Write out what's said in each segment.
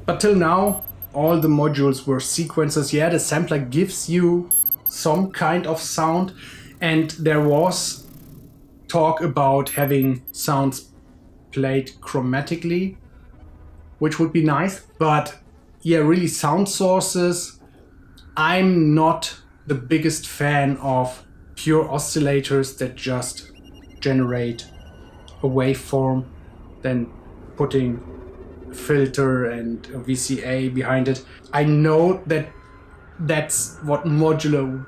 But till now, all the modules were sequencers. Yeah, the sampler gives you some kind of sound, and there was talk about having sounds played chromatically, which would be nice. But yeah, really Soundsources, I'm not the biggest fan of pure oscillators that just generate a waveform, then putting a filter and a VCA behind it. I know that that's what Modular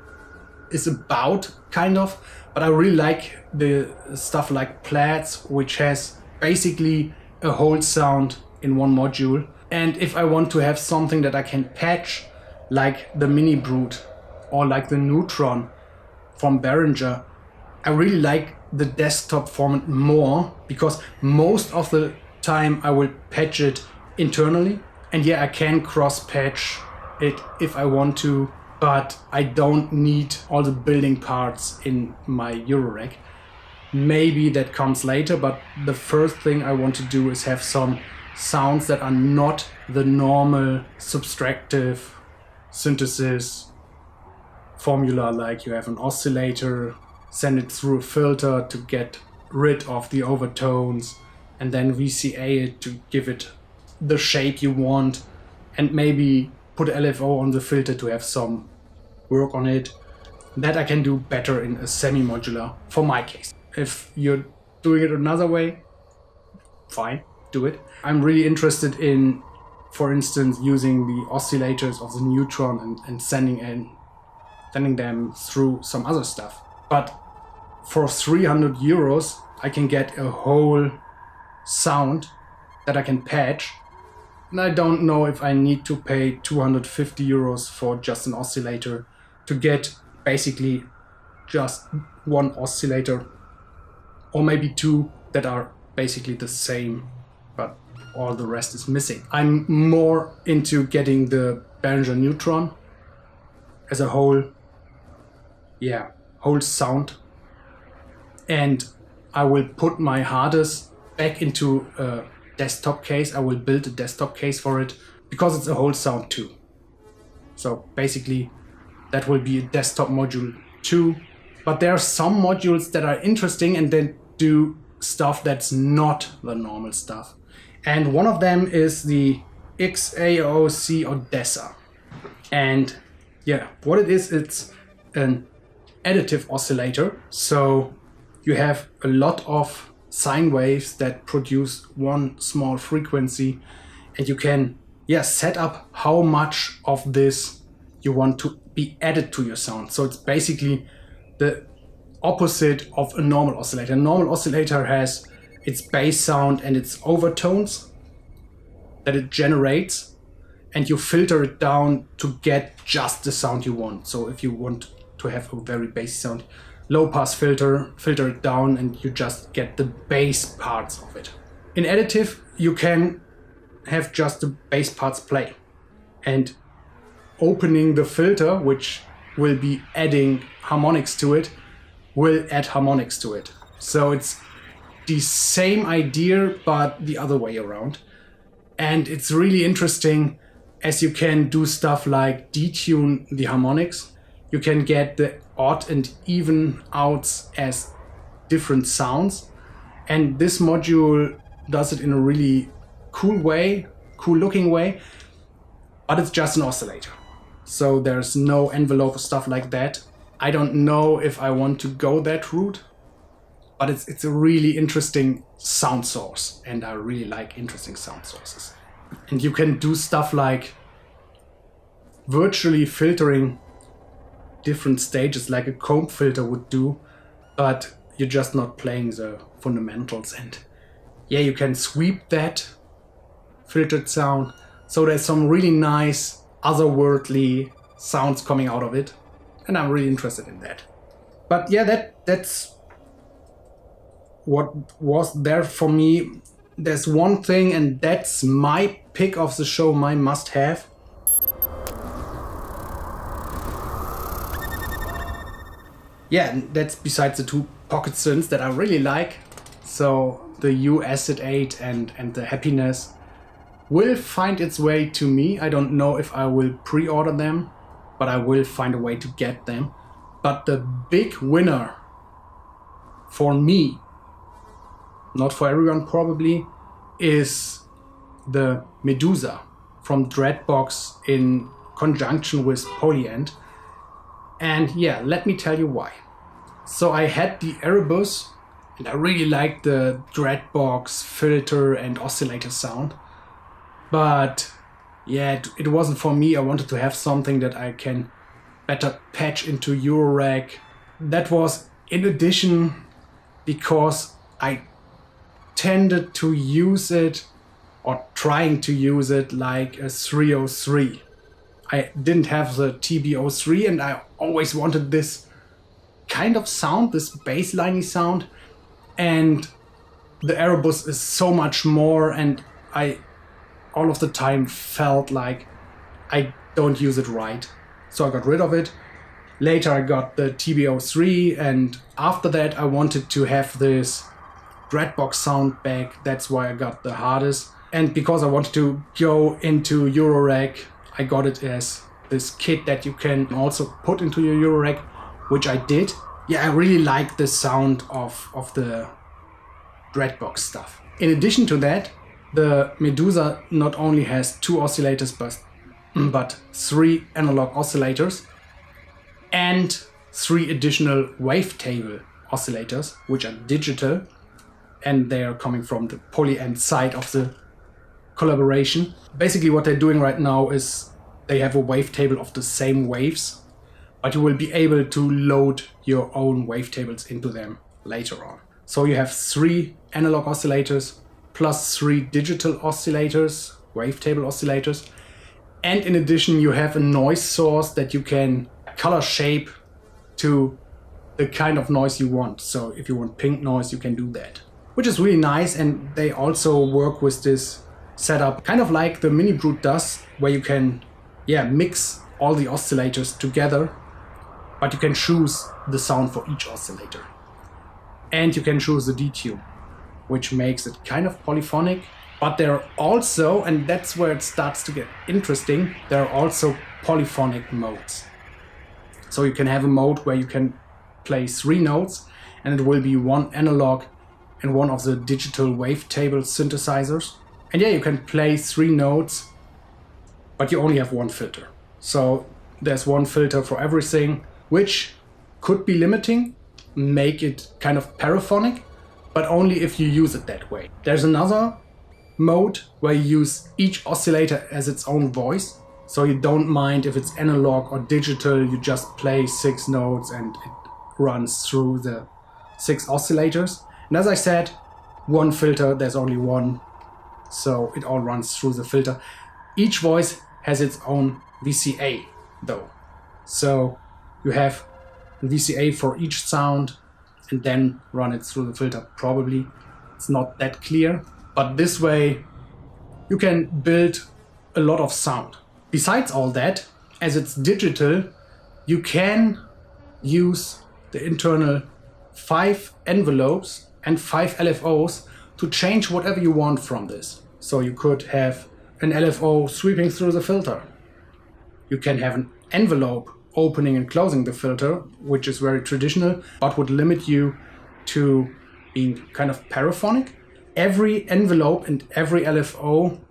is about, kind of, but I really like the stuff like Plaids, which has basically a whole sound in one module. And if I want to have something that I can patch, like the Mini Brute or like the Neutron from Behringer, I really like the desktop format more, because most of the time I will patch it internally. And yeah, I can cross-patch it if I want to, but I don't need all the building parts in my Eurorack. Maybe that comes later, but the first thing I want to do is have some sounds that are not the normal subtractive synthesis formula, like you have an oscillator, send it through a filter to get rid of the overtones, and then VCA it to give it the shape you want, and maybe put LFO on the filter to have some work on it. That I can do better in a semi-modular for my case. If you're doing it another way, fine, do it. I'm really interested in, for instance, using the oscillators of the Neutron and sending them through some other stuff. But for 300 euros, I can get a whole sound that I can patch. And I don't know if I need to pay 250 euros for just an oscillator to get basically just one oscillator, or maybe two that are basically the same, but all the rest is missing. I'm more into getting the Behringer Neutron as a whole sound. And I will put my hardest back into a desktop case. I will build a desktop case for it, because it's a whole sound too. So basically that will be a desktop module too. But there are some modules that are interesting and then do stuff that's not the normal stuff. And one of them is the XAOC Odessa. And yeah, what it is, it's an additive oscillator. So you have a lot of sine waves that produce one small frequency, and you can set up how much of this you want to be added to your sound. So it's basically the opposite of a normal oscillator. A normal oscillator has its bass sound and its overtones that it generates, and you filter it down to get just the sound you want. So if you want to have a very bassy sound, low pass filter it down, and you just get the bass parts of it. In additive, you can have just the bass parts play, and opening the filter, which will be adding harmonics to it, will add harmonics to it. So it's the same idea, but the other way around. And it's really interesting, as you can do stuff like detune the harmonics. You can get the odd and even outs as different sounds. And this module does it in a really cool way, cool looking way, but it's just an oscillator. So there's no envelope or stuff like that. I don't know if I want to go that route, but it's a really interesting sound source, and I really like interesting sound sources. And you can do stuff like virtually filtering different stages like a comb filter would do, but you're just not playing the fundamentals. And yeah, you can sweep that filtered sound. So there's some really nice otherworldly sounds coming out of it, and I'm really interested in that. But yeah, that's what was there for me. There's one thing, and that's my pick of the show, my must-have. Yeah, and that's besides the two pocket synths that I really like. So the U Acid 8 and the Happiness. will find its way to me. I don't know if I will pre-order them, but I will find a way to get them. But the big winner for me, not for everyone probably, is the Medusa from Dreadbox in conjunction with Polyend. And yeah, let me tell you why. So I had the Erebus and I really liked the Dreadbox filter and oscillator sound. But yeah, it wasn't for me. I wanted to have something that I can better patch into Eurorack. That was in addition because I tended to use it, or trying to use it, like a 303. I didn't have the TB03 and I always wanted this kind of sound, this bassliney sound. And the Erebus is so much more, and I all of the time felt like I don't use it right. So I got rid of it. Later I got the TB03, and after that I wanted to have this Dreadbox sound back. That's why I got the hardest. And because I wanted to go into Eurorack, I got it as this kit that you can also put into your Eurorack, which I did. Yeah, I really like the sound of the Dreadbox stuff. In addition to that, the Medusa not only has 2 oscillators but 3 analog oscillators and 3 additional wavetable oscillators, which are digital, and they are coming from the Polyend side of the collaboration. Basically what they're doing right now is they have a wavetable of the same waves, but you will be able to load your own wavetables into them later on. So you have 3 analog oscillators plus 3 digital oscillators, wavetable oscillators. And in addition, you have a noise source that you can color shape to the kind of noise you want. So if you want pink noise, you can do that, which is really nice. And they also work with this setup, kind of like the Mini Brute does, where you can mix all the oscillators together, but you can choose the sound for each oscillator. And you can choose the DTune, which makes it kind of polyphonic. But there are also, and that's where it starts to get interesting, there are also polyphonic modes. So you can have a mode where you can play 3 notes, and it will be 1 analog and 1 of the digital wavetable synthesizers. And yeah, you can play 3 notes, but you only have 1 filter. So there's 1 filter for everything, which could be limiting, make it kind of paraphonic, but only if you use it that way. There's another mode where you use each oscillator as its own voice. So you don't mind if it's analog or digital, you just play 6 notes and it runs through the 6 oscillators. And as I said, 1 filter, there's only 1, so it all runs through the filter. Each voice has its own VCA though. So you have a VCA for each sound and then run it through the filter. Probably it's not that clear, but this way you can build a lot of sound. Besides all that, as it's digital, you can use the internal 5 envelopes and 5 LFOs to change whatever you want from this. So you could have an LFO sweeping through the filter. You can have an envelope opening and closing the filter, which is very traditional, but would limit you to being kind of paraphonic. Every envelope and every LFO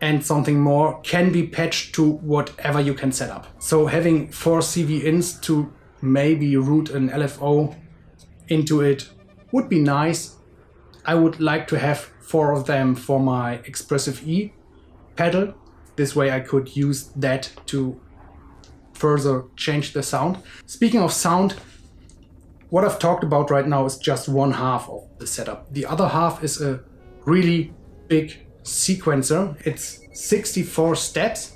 and something more can be patched to whatever you can set up. So having 4 CV ins to maybe route an LFO into it would be nice. I would like to have 4 of them for my Expressive E pedal. This way I could use that to further change the sound. Speaking of sound, what I've talked about right now is just 1/2 of the setup. The other half is a really big sequencer. It's 64 steps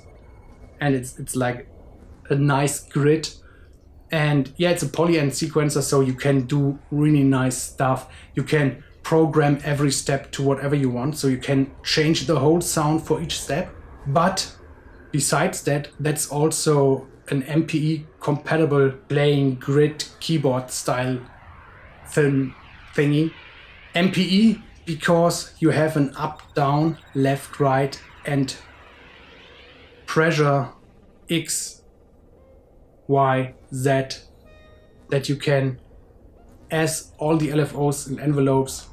and it's like a nice grid. And yeah, it's a Polyend sequencer, so you can do really nice stuff. You can program every step to whatever you want, so you can change the whole sound for each step. But besides that, that's also an MPE compatible playing grid keyboard style thingy. MPE because you have an up, down, left, right and pressure X, Y, Z that you can, as all the LFOs and envelopes,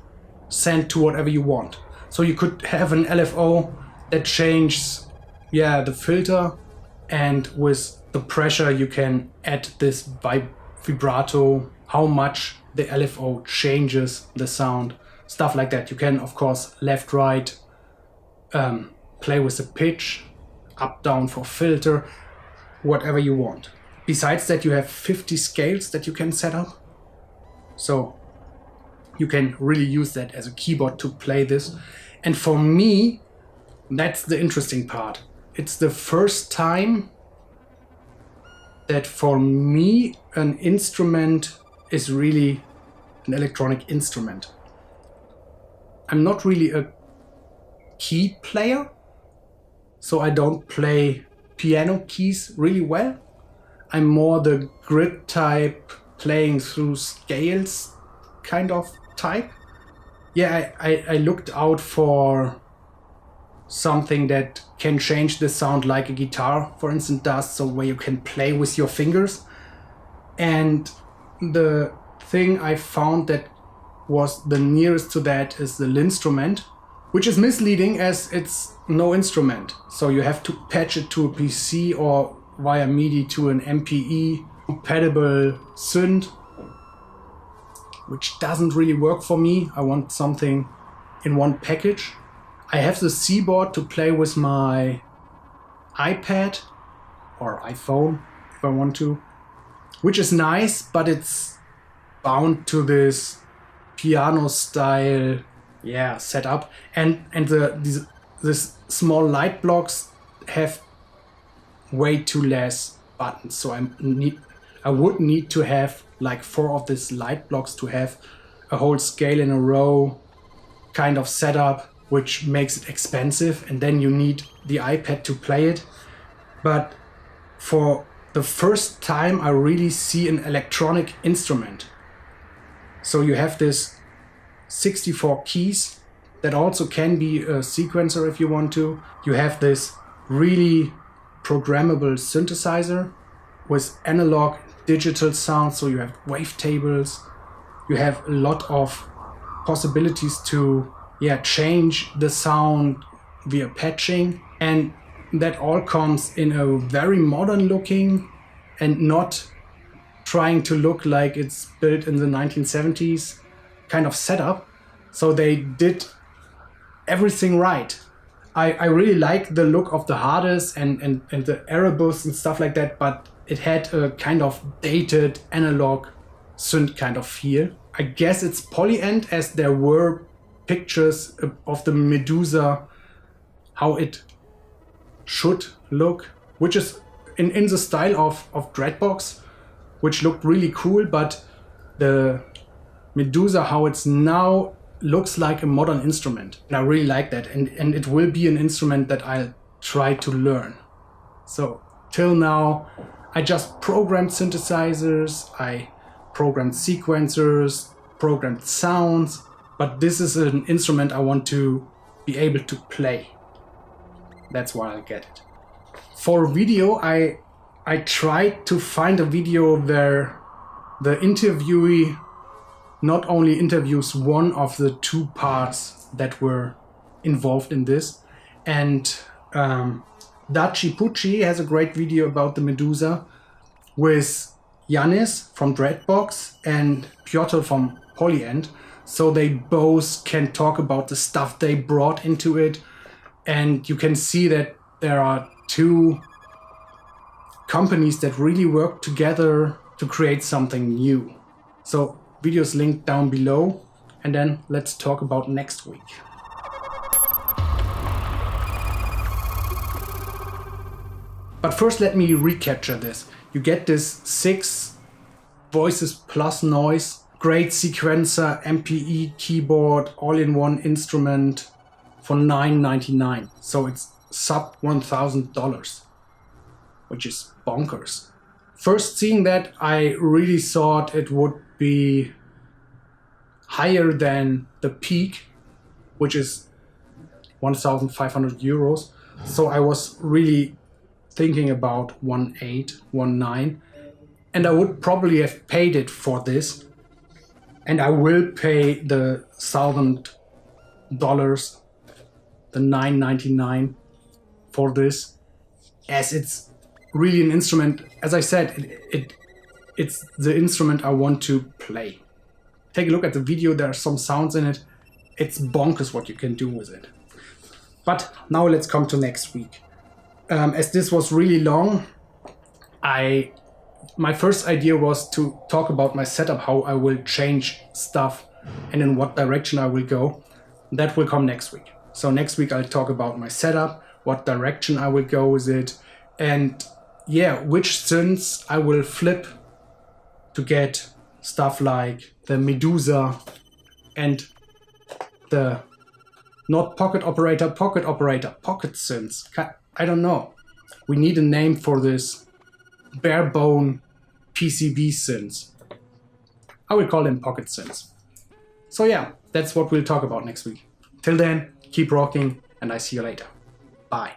send to whatever you want. So you could have an LFO that changes, the filter, and with the pressure you can add this vibrato, how much the LFO changes the sound, stuff like that. You can, of course, left, right, play with the pitch, up, down for filter, whatever you want. Besides that, you have 50 scales that you can set up. So you can really use that as a keyboard to play this. And for me, that's the interesting part. It's the first time that for me an instrument is really an electronic instrument. I'm not really a key player, so I don't play piano keys really well. I'm more the grid type, playing through scales kind of type. Yeah, I looked out for something that can change the sound like a guitar, for instance, does, so where you can play with your fingers. And the thing I found that was the nearest to that is the Linstrument, which is misleading as it's no instrument. So you have to patch it to a PC or via MIDI to an MPE compatible synth, which doesn't really work for me. I want something in one package. I have the C-board to play with my iPad or iPhone if I want to, which is nice, but it's bound to this piano style setup, and this small light blocks have way too less buttons, so I would need to have like 4 of these light blocks to have a whole scale in a row kind of setup, which makes it expensive, and then you need the iPad to play it. But for the first time I really see an electronic instrument. So you have this 64 keys that also can be a sequencer if you want to. You have this really programmable synthesizer with analog digital sound, so you have wavetables. You have a lot of possibilities to change the sound via patching, and that all comes in a very modern looking and not trying to look like it's built in the 1970s kind of setup. So they did everything right. I really like the look of the hardest and the Erebus and stuff like that, but it had a kind of dated analog synth kind of feel. I guess it's Polyend, as there were pictures of the Medusa, how it should look, which is in the style of Dreadbox, which looked really cool, but the Medusa, how it's now, looks like a modern instrument. And I really like that, and it will be an instrument that I'll try to learn. So till now, I just programmed synthesizers, I programmed sequencers, programmed sounds, but this is an instrument I want to be able to play. That's why I'll get it. For video, I tried to find a video where the interviewee not only interviews one of the 2 parts that were involved in this, and Dacci Pucci has a great video about the Medusa with Yannis from Dreadbox and Piotr from Polyend, so they both can talk about the stuff they brought into it, and you can see that there are 2 companies that really work together to create something new. So videos linked down below, and then let's talk about next week. But first let me recapture this. You get this 6 voices plus noise, great sequencer, MPE keyboard, all-in-one instrument for $9.99. So it's sub $1,000, which is bonkers. First seeing that, I really thought it would be higher than the peak, which is 1,500 euros. So I was really thinking about 1.8, 1.9, and I would probably have paid it for this. And I will pay the $1,000, the $9.99 for this, as it's really an instrument. As I said, it's the instrument I want to play. Take a look at the video, there are some sounds in it. It's bonkers what you can do with it. But now let's come to next week. As this was really long, my first idea was to talk about my setup, how I will change stuff and in what direction I will go. That will come next week. So next week I'll talk about my setup, what direction I will go with it, and yeah, which synths I will flip to get stuff like the Medusa and the not pocket operator, pocket synths. I don't know. We need a name for this bare bone PCB synths. I will call them pocket synths. So yeah, that's what we'll talk about next week. Till then, keep rocking, and I see you later. Bye.